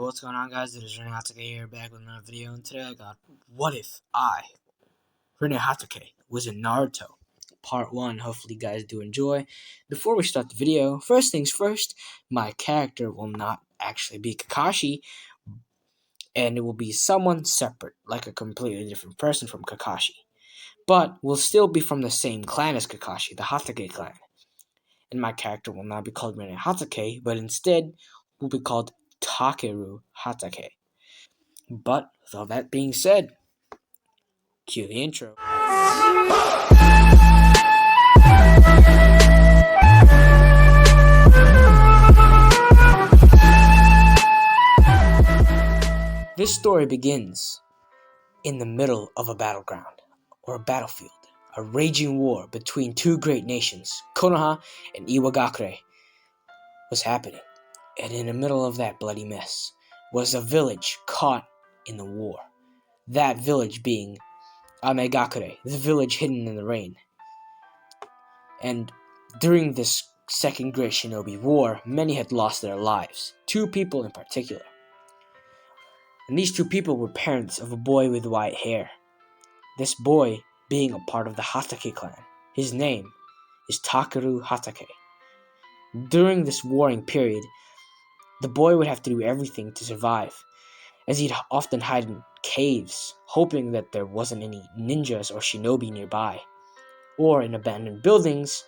what's going on, guys? It is Rinne-Hatake here, back with another video, and today I got What If I, Rinne-Hatake, was in Naruto, Part 1. Hopefully you guys do enjoy. Before we start the video, first things first, my character will not actually be Kakashi, and it will be someone separate, like a completely different person from Kakashi. But will still be from the same clan as Kakashi, the Hatake clan. And my character will not be called Rinne-Hatake, but instead will be called Rinne-Hatake. But with all that being said, cue the intro. This story begins in the middle of a battleground, or a battlefield. A raging war between two great nations, Konoha and Iwagakure, was happening. And in the middle of that bloody mess was a village caught in the war. That village being Amegakure, the village hidden in the rain. And during this Second Great Shinobi War, many had lost their lives. 2 people in particular. And these 2 people were parents of a boy with white hair. This boy being a part of the Hatake clan. His name is Rinne-Hatake. During this warring period, the boy would have to do everything to survive, as he'd often hide in caves, hoping that there wasn't any ninjas or shinobi nearby, or in abandoned buildings,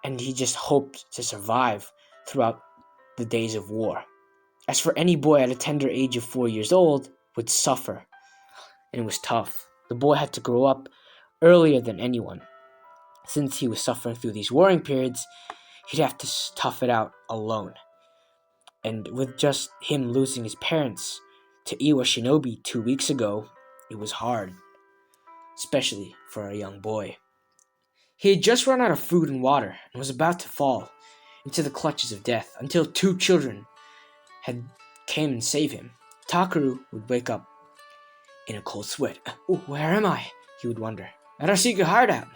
and he just hoped to survive throughout the days of war. As for any boy at a tender age of 4 years old, would suffer, and it was tough. The boy had to grow up earlier than anyone. Since he was suffering through these warring periods, he'd have to tough it out alone. And with just him losing his parents to Iwa Shinobi 2 weeks ago, it was hard, especially for a young boy. He had just run out of food and water and was about to fall into the clutches of death until 2 children had came and saved him. Takaru would wake up in a cold sweat. Where am I? He would wonder. At our secret hideout.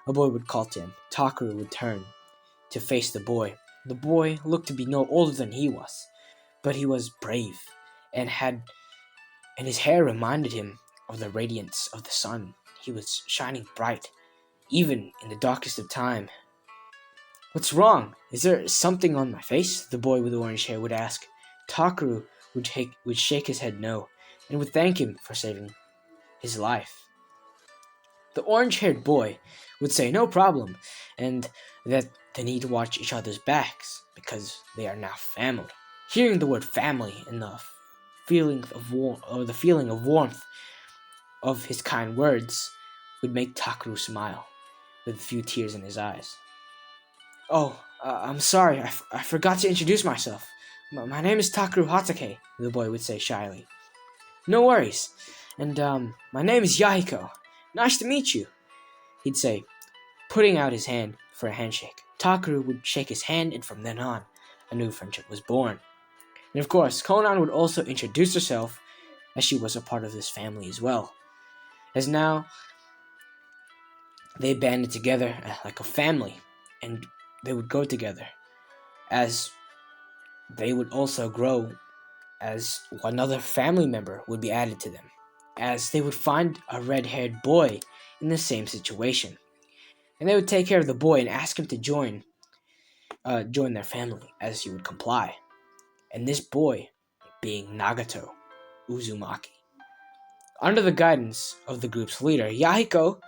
A boy would call to him. Takaru would turn to face the boy. The boy looked to be no older than he was, but he was brave and his hair reminded him of the radiance of the sun. He was shining bright, even in the darkest of time. What's wrong? Is there something on my face? The boy with the orange hair would ask. Takaru would shake his head no, and would thank him for saving his life. The orange-haired boy would say no problem, and that they need to watch each other's backs, because they are now family. Hearing the word family and the feeling of warmth of his kind words would make Takaru smile, with a few tears in his eyes. I'm sorry, I forgot to introduce myself. My name is Rinne-Hatake, the boy would say shyly. No worries, and my name is Yahiko. Nice to meet you, he'd say, putting out his hand for a handshake. Takaru would shake his hand, and from then on, a new friendship was born. And of course, Konan would also introduce herself, as she was a part of this family as well. As now, they banded together like a family, and they would go together, as they would also grow as another family member would be added to them, as they would find a red-haired boy in the same situation. And they would take care of the boy and ask him to join their family, as he would comply. And this boy being Nagato Uzumaki. Under the guidance of the group's leader, Yahiko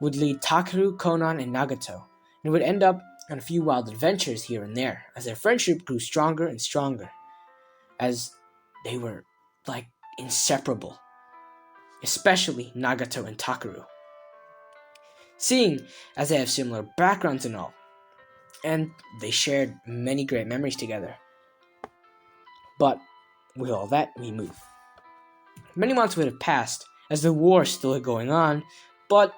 would lead Takaru, Konan, and Nagato, and would end up on a few wild adventures here and there, as their friendship grew stronger and stronger, as they were like inseparable, especially Nagato and Takaru. Seeing as they have similar backgrounds and all, and they shared many great memories together. But with all that, we move. Many months would have passed as the war is still going on, but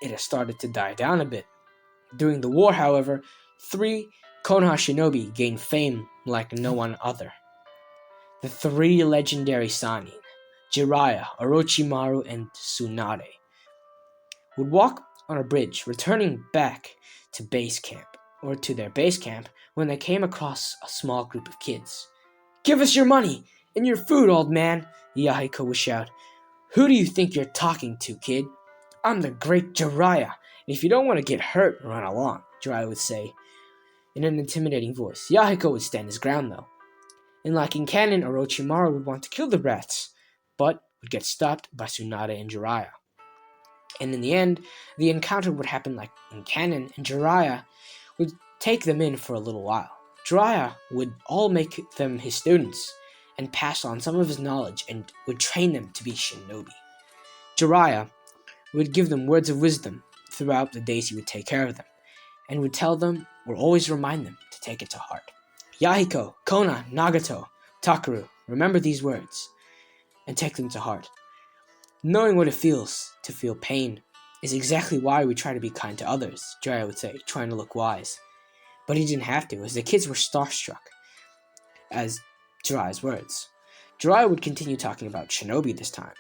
it has started to die down a bit. During the war, however, 3 Konoha shinobi gained fame like no one other. The 3 legendary Sannin, Jiraiya, Orochimaru, and Tsunade, would walk on a bridge, returning back to their base camp, when they came across a small group of kids. "Give us your money and your food, old man," Yahiko would shout. "Who do you think you're talking to, kid? I'm the great Jiraiya, and if you don't want to get hurt, run along," Jiraiya would say in an intimidating voice. Yahiko would stand his ground, though. And like in canon, Orochimaru would want to kill the brats, but would get stopped by Tsunade and Jiraiya. And in the end, the encounter would happen like in canon, and Jiraiya would take them in for a little while. Jiraiya would all make them his students and pass on some of his knowledge and would train them to be shinobi. Jiraiya would give them words of wisdom throughout the days he would take care of them, and would tell them or always remind them to take it to heart. Yahiko, Kona, Nagato, Takaru, remember these words and take them to heart. Knowing what it feels to feel pain is exactly why we try to be kind to others, Jiraiya would say, trying to look wise. But he didn't have to, as the kids were starstruck as Jiraiya's words. Jiraiya would continue talking about shinobi this time.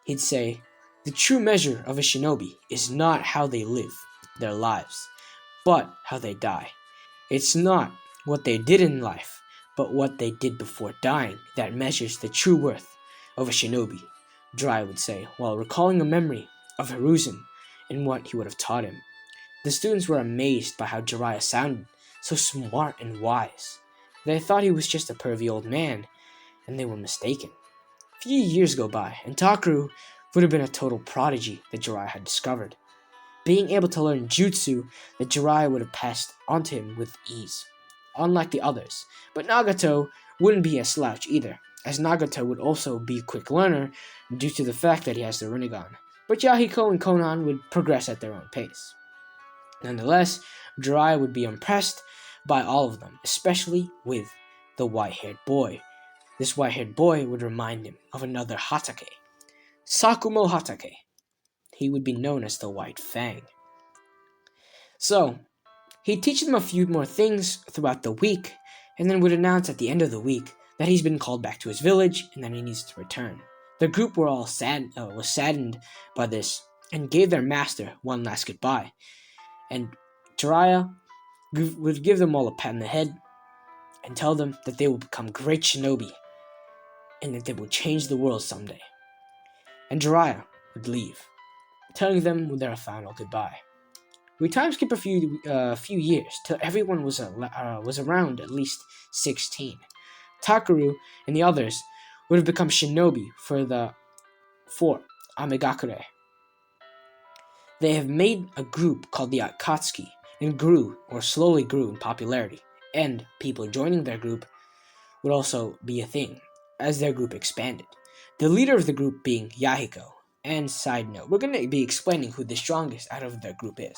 He'd say, "The true measure of a shinobi is not how they live their lives, but how they die. It's not what they did in life, but what they did before dying that measures the true worth of a shinobi," Jiraiya would say, while recalling a memory of Hiruzen and what he would have taught him. The students were amazed by how Jiraiya sounded, so smart and wise. They thought he was just a pervy old man, and they were mistaken. A few years go by, and Takaru would have been a total prodigy that Jiraiya had discovered, being able to learn jutsu that Jiraiya would have passed on to him with ease, unlike the others. But Nagato wouldn't be a slouch either, as Nagato would also be a quick learner due to the fact that he has the Rinnegan. But Yahiko and Konan would progress at their own pace. Nonetheless, Jiraiya would be impressed by all of them, especially with the white-haired boy. This white-haired boy would remind him of another Hatake, Sakumo Hatake. He would be known as the White Fang. So, he'd teach them a few more things throughout the week, and then would announce at the end of the week that he's been called back to his village and that he needs to return. The group were all was saddened by this and gave their master one last goodbye. And Jiraiya would give them all a pat on the head and tell them that they will become great shinobi and that they will change the world someday. And Jiraiya would leave, telling them their final goodbye. We time skip a few years till everyone was around at least 16. Takaru and the others would have become shinobi for Amegakure. They have made a group called the Akatsuki and slowly grew in popularity, and people joining their group would also be a thing as their group expanded. The leader of the group being Yahiko. And side note, we're going to be explaining who the strongest out of their group is.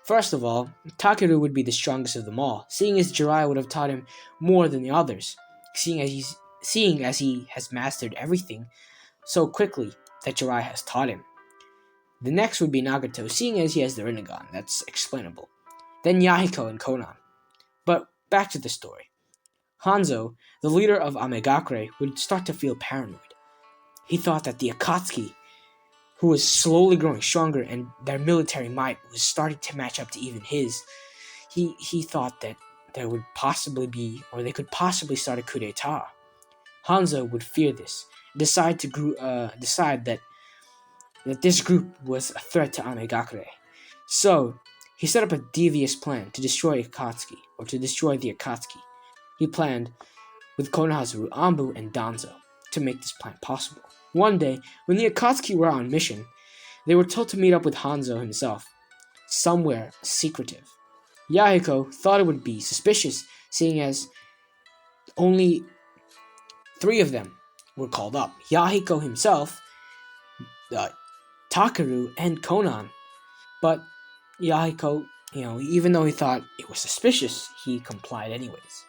First of all, Takeru would be the strongest of them all, seeing as Jiraiya would have taught him more than the others, seeing as he has mastered everything so quickly that Jiraiya has taught him. The next would be Nagato, seeing as he has the Rinnegan. That's explainable. Then Yahiko and Konan. But back to the story. Hanzo, the leader of Amegakure, would start to feel paranoid. He thought that the Akatsuki, who was slowly growing stronger and their military might was starting to match up to even his, he thought that there would possibly be, or they could possibly start a coup d'etat. Hanzo would fear this, decide that this group was a threat to Amegakure. So, he set up a devious plan to destroy Akatsuki, or to destroy the Akatsuki. He planned with Konohazuru, Anbu, and Danzo to make this plan possible. One day, when the Akatsuki were on mission, they were told to meet up with Hanzo himself, somewhere secretive. Yahiko thought it would be suspicious, seeing as only 3 of them were called up. Yahiko himself, Takaru, and Konan. But Yahiko, even though he thought it was suspicious, he complied anyways.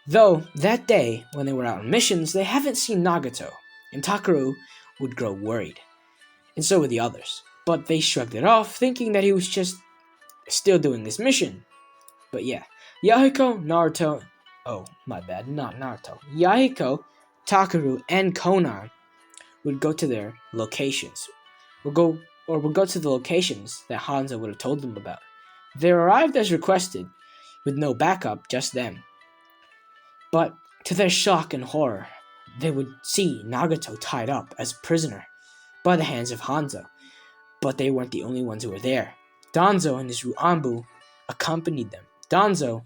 Though, that day, when they were out on missions, they haven't seen Nagato, and Takaru would grow worried. And so would the others. But they shrugged it off, thinking that he was just still doing this mission. But yeah, Yahiko, Naruto, Yahiko, Takaru, and Konan would go to their locations. Would go to the locations that Hanzo would have told them about. They arrived as requested, with no backup, just them. But to their shock and horror, they would see Nagato tied up as a prisoner by the hands of Hanzo. But they weren't the only ones who were there. Danzo and his Ruanbu accompanied them. Danzo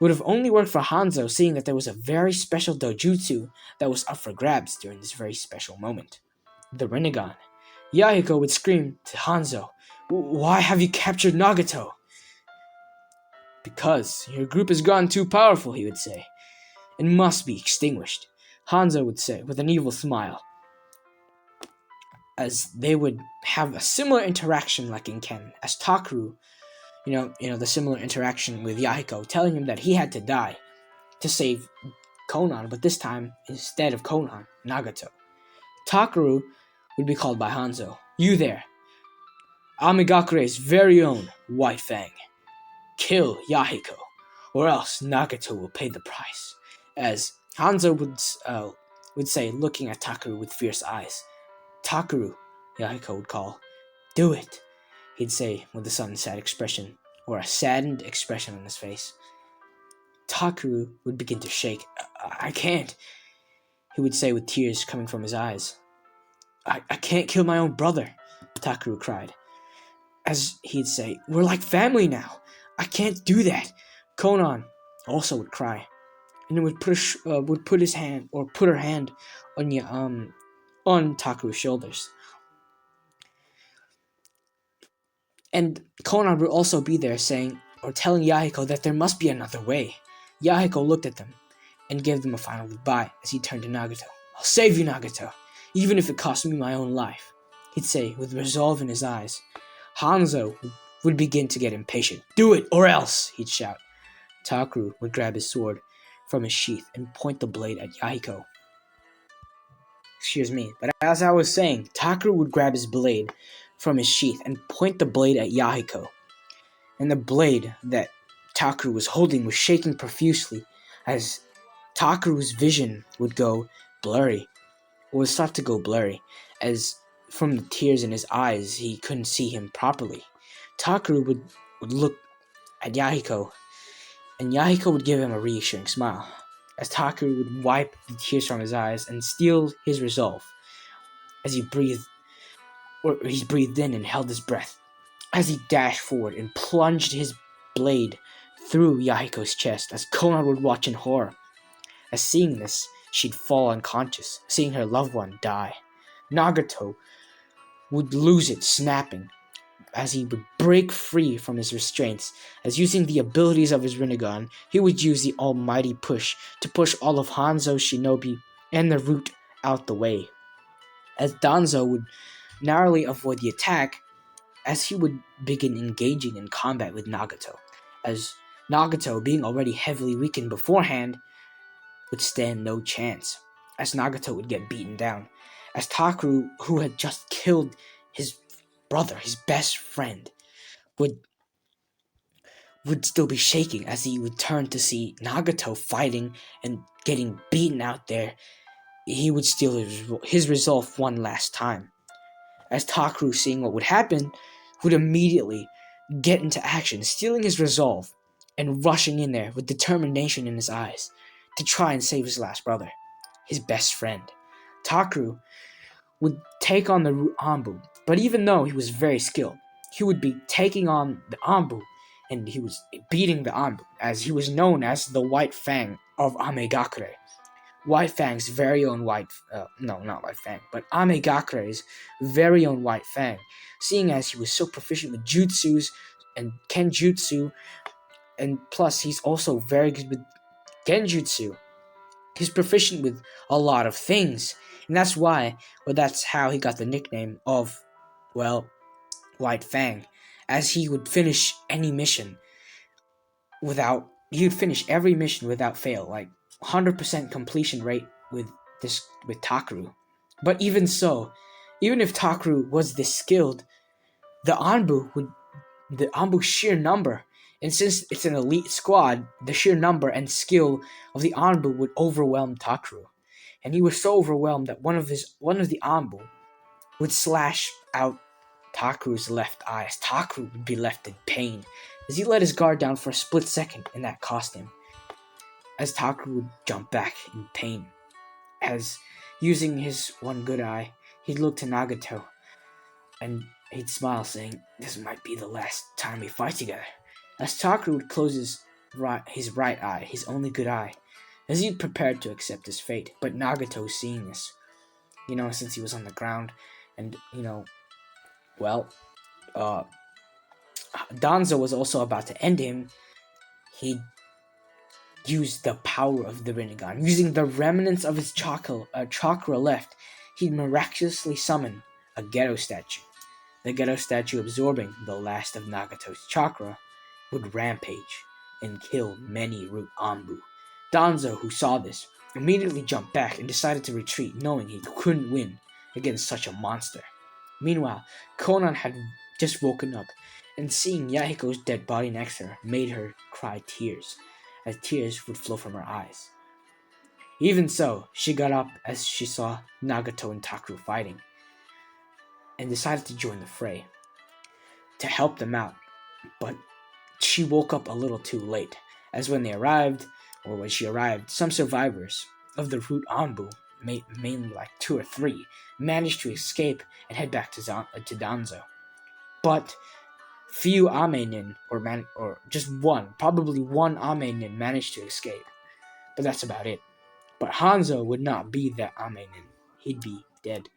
would have only worked for Hanzo, seeing that there was a very special dojutsu that was up for grabs during this very special moment. The Rinnegan. Yahiko would scream to Hanzo, "Why have you captured Nagato?" "Because your group has gotten too powerful," he would say, "and must be extinguished," Hanzo would say with an evil smile, as they would have a similar interaction like in Ken, as Takeru, the similar interaction with Yahiko, telling him that he had to die to save Konan, but this time, instead of Konan, Nagato. Takeru would be called by Hanzo, "You there, Amigakure's very own White Fang. Kill Yahiko, or else Nagato will pay the price," as Hanzo would say, looking at Takeru with fierce eyes. "Takeru," Yahiko would call. "Do it," he'd say with a sudden sad expression, or a saddened expression on his face. Takeru would begin to shake. I can't," he would say with tears coming from his eyes. I can't kill my own brother," Takeru cried. As he'd say, "We're like family now. I can't do that." Konan also would cry, and would put his hand or put her hand on Takeru's shoulders. And Konan would also be there saying or telling Yahiko that there must be another way. Yahiko looked at them and gave them a final goodbye as he turned to Nagato. "I'll save you, Nagato, even if it costs me my own life," he'd say with resolve in his eyes. Hanzo would begin to get impatient. "Do it, or else," he'd shout. Takeru would grab his sword from his sheath and point the blade at Yahiko. Excuse me, but as I was saying, Takeru would grab his blade from his sheath and point the blade at Yahiko. And the blade that Takeru was holding was shaking profusely as Takeru's vision would go blurry, or would start to go blurry, as from the tears in his eyes he couldn't see him properly. Takeru would look at Yahiko, and Yahiko would give him a reassuring smile, as Takeru would wipe the tears from his eyes and steel his resolve as he breathed in and held his breath, as he dashed forward and plunged his blade through Yahiko's chest, as Konan would watch in horror. As seeing this, she'd fall unconscious, seeing her loved one die. Nagato would lose it, snapping, as he would break free from his restraints, as using the abilities of his Rinnegan, he would use the almighty push to push all of Hanzo's shinobi and the root out the way. As Danzo would narrowly avoid the attack, as he would begin engaging in combat with Nagato, as Nagato, being already heavily weakened beforehand, would stand no chance, as Nagato would get beaten down, as Takeru, who had just killed his brother, his best friend, would still be shaking as he would turn to see Nagato fighting and getting beaten out there. He would steal his resolve one last time, as Takeru, seeing what would happen, would immediately get into action, stealing his resolve and rushing in there with determination in his eyes to try and save his last brother, his best friend. Takeru would take on the Anbu, but even though he was very skilled, he would be taking on the Anbu, and he was beating the Anbu, as he was known as the White Fang of Amegakure. White Fang's very own not White Fang, but Amegakure's very own White Fang, seeing as he was so proficient with jutsus and kenjutsu, and plus he's also very good with genjutsu. He's proficient with a lot of things, and that's how he got the nickname of, White Fang, as he would finish any mission he would finish every mission without fail, like 100% completion rate with Takeru. But even so, even if Takeru was this skilled, the Anbu's sheer number, and since it's an elite squad, the sheer number and skill of the Anbu would overwhelm Takeru. And he was so overwhelmed that one of the Anbu would slash out Takeru's left eye, as Takeru would be left in pain, as he let his guard down for a split second, and that cost him. as Taku would jump back in pain. As using his one good eye, he'd look to Nagato and he'd smile, saying, "This might be the last time we fight together." As Taku would close his right eye, his only good eye, as he prepared to accept his fate. But Nagato, seeing this, since he was on the ground, and well, Danzo was also about to end him, he used the power of the Rinnegan. Using the remnants of his chakra left, he'd miraculously summon a ghetto statue. The ghetto statue, absorbing the last of Nagato's chakra, would rampage and kill many root Anbu. Danzo, who saw this, immediately jumped back and decided to retreat, knowing he couldn't win against such a monster. Meanwhile, Konan had just woken up, and seeing Yahiko's dead body next to her made her cry tears, as tears would flow from her eyes. Even so, she got up as she saw Nagato and Taku fighting, and decided to join the fray to help them out. But she woke up a little too late, as when she arrived, some survivors of the root Anbu, mainly like 2 or 3, managed to escape and head back to Danzo. But few Amenin, or just one, probably one Amenin managed to escape. But that's about it. But Hanzo would not be that Amenin. He'd be dead.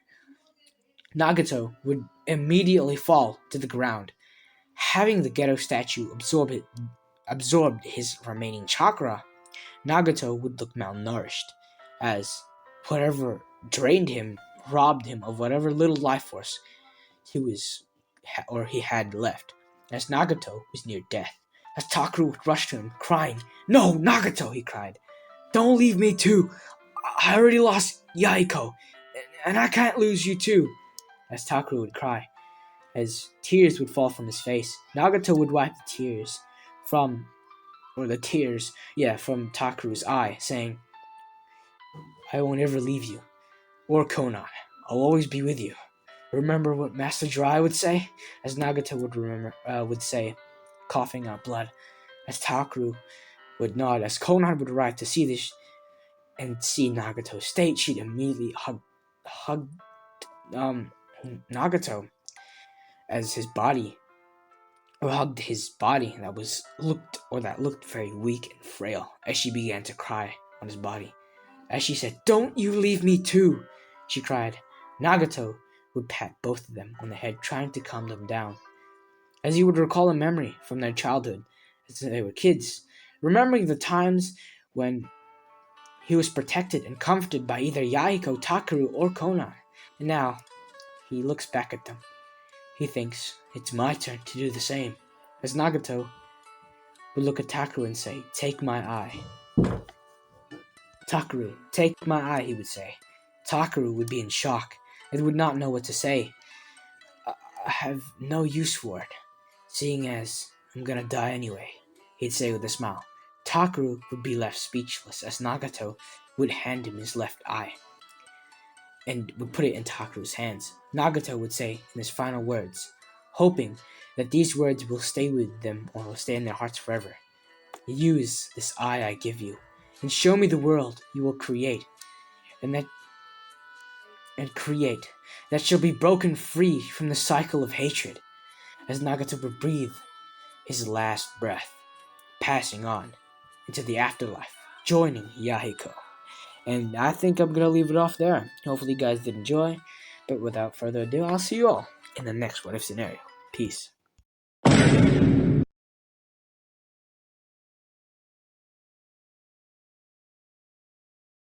Nagato would immediately fall to the ground. Having the ghetto statue absorbed his remaining chakra, Nagato would look malnourished, as whatever drained him robbed him of whatever little life force he had left, as Nagato was near death. As Taku would rush to him, crying, "No, Nagato!" he cried. "Don't leave me too! I already lost Yahiko, and I can't lose you too!" As Taku would cry, as tears would fall from his face, Nagato would wipe the tears from Taku's eye, saying, "I won't ever leave you, or Konan. I'll always be with you. Remember what Master Jirai would say?" As Nagato would say, coughing out blood. As Taku would nod, as Konan would arrive to see this and see Nagato's state, she'd immediately hug Nagato as his body, or hugged his body that looked very weak and frail, as she began to cry on his body. As she said, "Don't you leave me too," she cried. Nagato would pat both of them on the head, trying to calm them down, as he would recall a memory from their childhood as they were kids, remembering the times when he was protected and comforted by either Yahiko, Takeru, or Konan. And now he looks back at them. He thinks, "It's my turn to do the same." As Nagato would look at Takeru and say, "Take my eye." "Takeru, take my eye," he would say. Takeru would be in shock and would not know what to say. "I have no use for it, seeing as I'm gonna die anyway," he'd say with a smile. Takeru would be left speechless, as Nagato would hand him his left eye and would put it in Takeru's hands. Nagato would say in his final words, hoping that these words will stay with them or will stay in their hearts forever, "Use this eye I give you, and show me the world you will create, that shall be broken free from the cycle of hatred." As Nagato would breathe his last breath, passing on into the afterlife, joining Yahiko. And I think I'm going to leave it off there. Hopefully you guys did enjoy. But without further ado, I'll see you all in the next What If scenario. Peace.